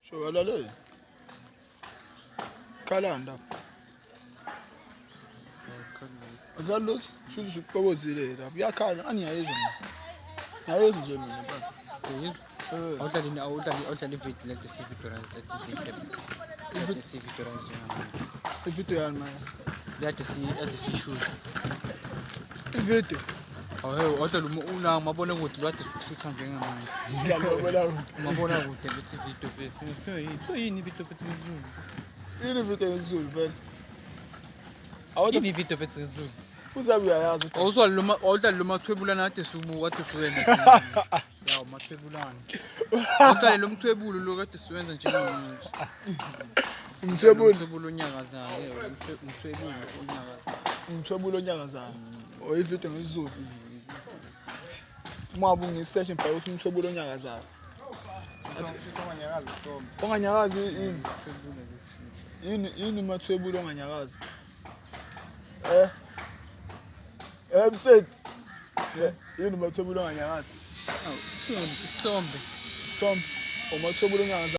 Sho lalela. Kalanda. Akalo shuthi ukubozile lapha. Uyakhala angiyayizwa mina. Ngiyayizwa nje mina baba. Yes. Awudlali ividiyo lethe sividiyo lethe sividiyo njengamanje. Ividiyo yani manje. Lethe sishoot. Ividiyo. Hawu awudlala una mabona ukuthi lwade sishutha njengamanje. Mabona ukuthi lethi video bese. Yini video bese ngizulu. Yini ividiyo ngizulu vele. Yini video bese ngizulu. Futhi uyayazi ukuthi Awudlala lo mathwebulana kade sibuka kade siwenza. Yawo mathwebulana. Awudlala lo mthwebulo lo kade siwenza njengamanje. Umthwebulo onyakazayo, umthwebulo onyakazayo. Umthwebulo onyakazayo. Ividiyo ngizulu. Uma bungisearch ngibheka ukuthi umthwebulo onyakazayo. Onganyakazi yini mathwebulo onganyakazi. Mseti. Yini mathwebulo onganyakazi. Sombe. Umathwebulo onyakazayo.